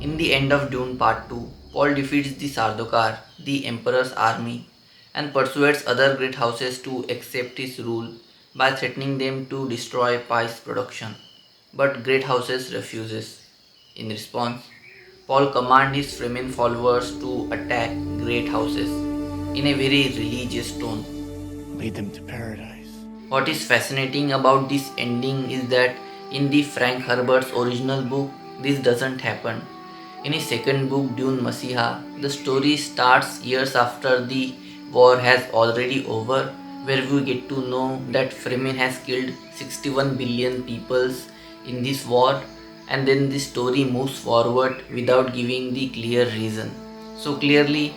In the end of Dune Part 2, Paul defeats the Sardaukar, the Emperor's army, and persuades other great houses to accept his rule by threatening them to destroy Pi's production. But great houses refuses. In response, Paul commands his Fremen followers to attack great houses in a very religious tone. Lead them to paradise. What is fascinating about this ending is that in the Frank Herbert's original book, this doesn't happen. In his second book, Dune Masiha, the story starts years after the war has already over, where we get to know that Fremen has killed 61 billion peoples in this war, and then the story moves forward without giving the clear reason. So clearly,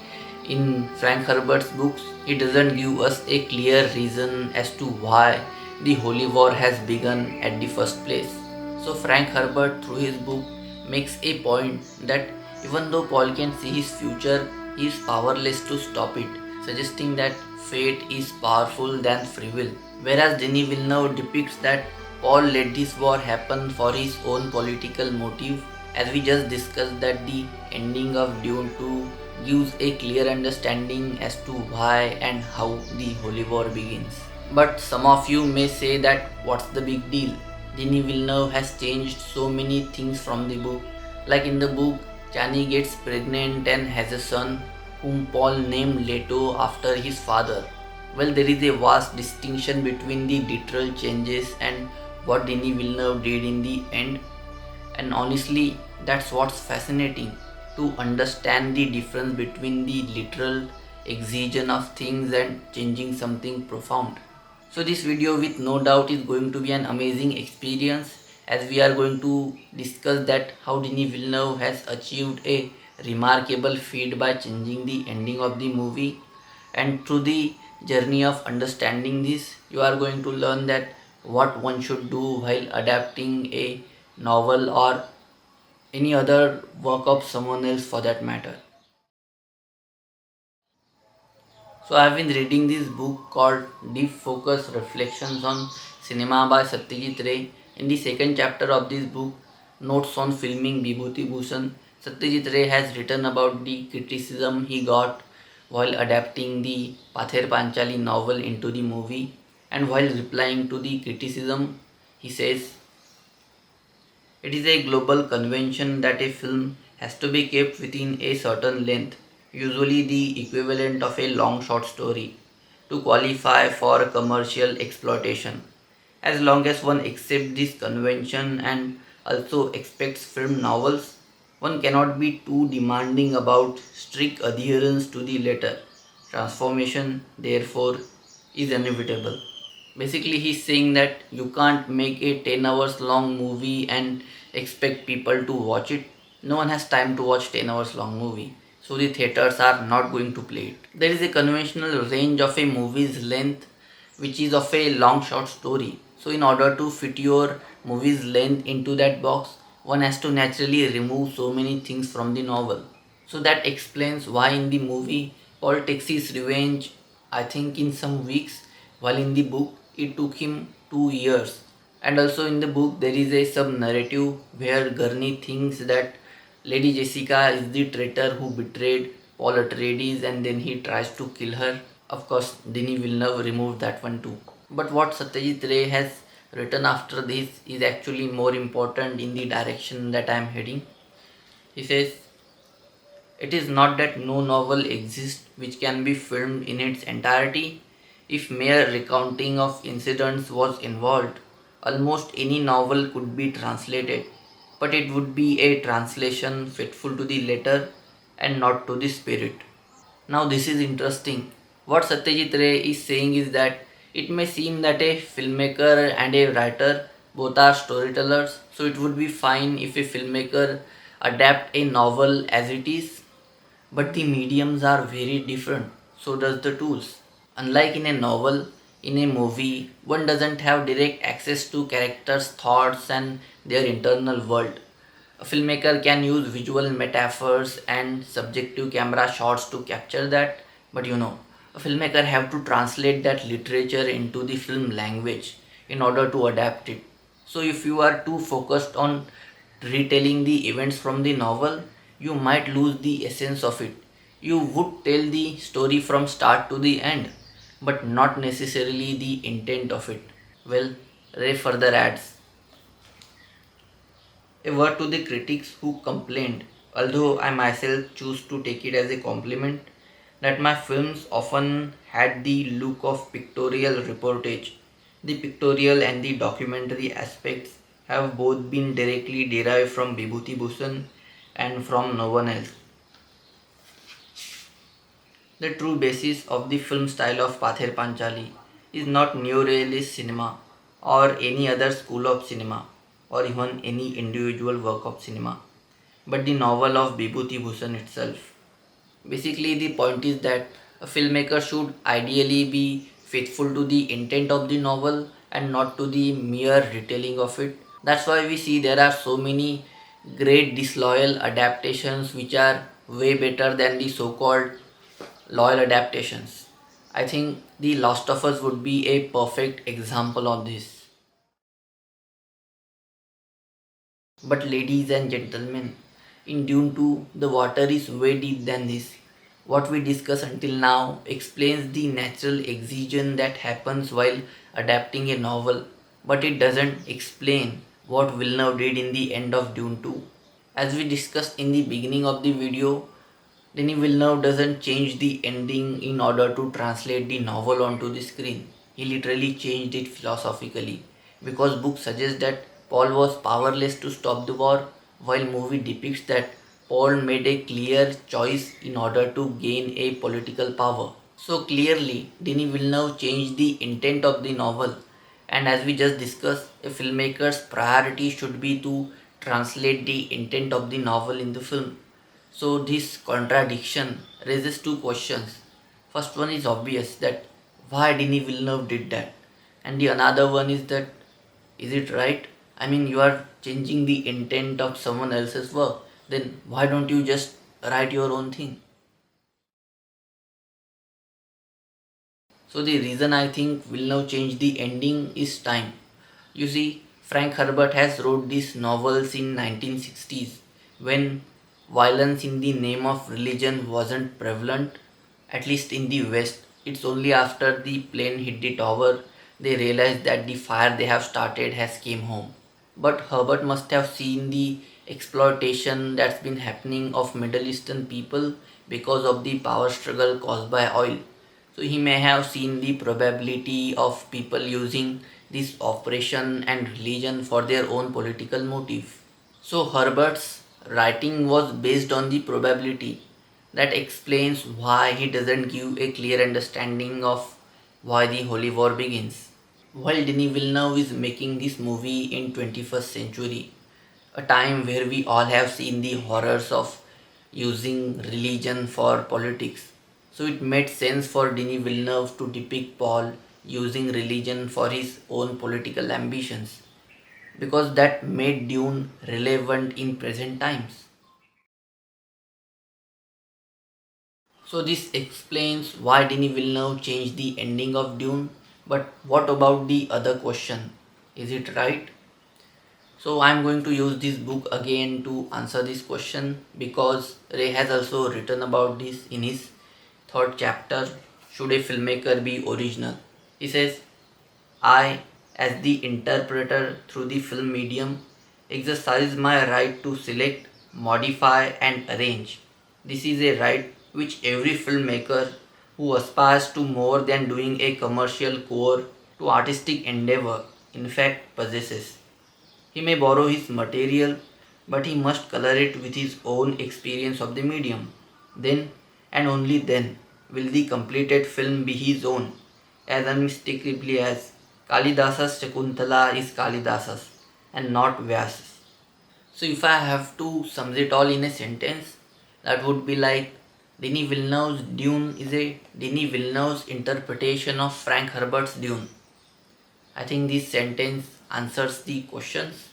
in Frank Herbert's books, he doesn't give us a clear reason as to why the Holy War has begun at the first place. So Frank Herbert, through his book, makes a point that even though Paul can see his future, he is powerless to stop it, suggesting that fate is powerful than free will. Whereas Denis Villeneuve depicts that Paul let this war happen for his own political motive, as we just discussed that the ending of Dune 2 gives a clear understanding as to why and how the Holy War begins. But some of you may say that what's the big deal? Denis Villeneuve has changed so many things from the book. Like in the book, Chani gets pregnant and has a son whom Paul named Leto after his father. Well, there is a vast distinction between the literal changes and what Denis Villeneuve did in the end. And honestly, that's what's fascinating, to understand the difference between the literal exegesis of things and changing something profound. So this video with no doubt is going to be an amazing experience, as we are going to discuss that how Denis Villeneuve has achieved a remarkable feat by changing the ending of the movie, and through the journey of understanding this you are going to learn that what one should do while adapting a novel or any other work of someone else for that matter. So I have been reading this book called Deep Focus Reflections on Cinema by Satyajit Ray. In the second chapter of this book, Notes on Filming Vibhuti Bhushan, Satyajit Ray has written about the criticism he got while adapting the Pather Panchali novel into the movie, and while replying to the criticism, he says, "It is a global convention that a film has to be kept within a certain length, usually the equivalent of a long short story, to qualify for commercial exploitation. As long as one accepts this convention and also expects film novels, one cannot be too demanding about strict adherence to the letter. Transformation, therefore, is inevitable." Basically, he's saying that you can't make a 10 hours long movie and expect people to watch it. No one has time to watch 10 hours long movie. So the theaters are not going to play it. There is a conventional range of a movie's length which is of a long short story. So in order to fit your movie's length into that box, one has to naturally remove so many things from the novel. So that explains why in the movie Paul takes his revenge, I think, in some weeks, while in the book it took him 2 years. And also in the book there is a sub narrative where Gurney thinks that Lady Jessica is the traitor who betrayed Paul Atreides and then he tries to kill her. Of course, Denis Villeneuve removed that one too. But what Satyajit Ray has written after this is actually more important in the direction that I am heading. He says, "It is not that no novel exists which can be filmed in its entirety. If mere recounting of incidents was involved, almost any novel could be translated, but it would be a translation faithful to the letter and not to the spirit." Now this is interesting. What Satyajit Ray is saying is that it may seem that a filmmaker and a writer both are storytellers, so it would be fine if a filmmaker adapt a novel as it is, but the mediums are very different, so does the tools. Unlike in a novel, in a movie, one doesn't have direct access to characters' thoughts and their internal world. A filmmaker can use visual metaphors and subjective camera shots to capture that, but a filmmaker have to translate that literature into the film language in order to adapt it. So if you are too focused on retelling the events from the novel, you might lose the essence of it. You would tell the story from start to the end, but not necessarily the intent of it. Well, Ray further adds, a word to the critics who complained, although I myself choose to take it as a compliment, that my films often had the look of pictorial reportage. The pictorial and the documentary aspects have both been directly derived from Vibhuti Bhushan and from no one else. The true basis of the film style of Pather Panchali is not neorealist cinema or any other school of cinema or even any individual work of cinema, but the novel of Vibhuti Bhushan itself. Basically, the point is that a filmmaker should ideally be faithful to the intent of the novel and not to the mere retelling of it. That's why we see there are so many great disloyal adaptations which are way better than the so called loyal adaptations. I think The Last of Us would be a perfect example of this. But, ladies and gentlemen, in Dune 2, the water is way deep than this. What we discussed until now explains the natural excision that happens while adapting a novel, but it doesn't explain what Villeneuve did in the end of Dune 2. As we discussed in the beginning of the video, Denis Villeneuve doesn't change the ending in order to translate the novel onto the screen. He literally changed it philosophically because books suggest that Paul was powerless to stop the war, while movie depicts that Paul made a clear choice in order to gain a political power. So clearly, Denis Villeneuve changed the intent of the novel, and as we just discussed, a filmmaker's priority should be to translate the intent of the novel in the film. So this contradiction raises two questions. First one is obvious, that why Denis Villeneuve did that, and the another one is that is it right? I mean, you are changing the intent of someone else's work. Then why don't you just write your own thing? So the reason I think Villeneuve changed the ending is time. You see, Frank Herbert has wrote these novels in 1960s when violence in the name of religion wasn't prevalent, at least in the West. It's only after the plane hit the tower they realized that the fire they have started has came home. But Herbert must have seen the exploitation that's been happening of Middle Eastern people because of the power struggle caused by oil. So he may have seen the probability of people using this operation and religion for their own political motive. So Herbert's writing was based on the probability. That explains why he doesn't give a clear understanding of why the Holy War begins. While Denis Villeneuve is making this movie in 21st century, a time where we all have seen the horrors of using religion for politics. So it made sense for Denis Villeneuve to depict Paul using religion for his own political ambitions because that made Dune relevant in present times. So this explains why Denis Villeneuve changed the ending of Dune. But what about the other question? Is it right? So I'm going to use this book again to answer this question because Ray has also written about this in his third chapter, Should a Filmmaker Be Original? He says, I, as the interpreter through the film medium, exercise my right to select, modify, and arrange. This is a right which every filmmaker who aspires to more than doing a commercial core to artistic endeavor, in fact, possesses. He may borrow his material, but he must color it with his own experience of the medium. Then, and only then, will the completed film be his own, as unmistakably as Kalidasa's Shakuntala is Kalidasa's and not Vyas's. So, if I have to sum it all in a sentence, that would be like Denis Villeneuve's Dune is a Denis Villeneuve's interpretation of Frank Herbert's Dune. I think this sentence answers the questions.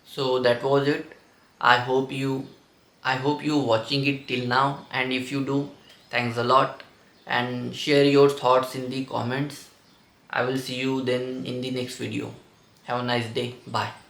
So that was it. I hope you I hope you watching it till now, and if you do, thanks a lot, and share your thoughts in the comments. I will see you then in the next video. Have a nice day. Bye.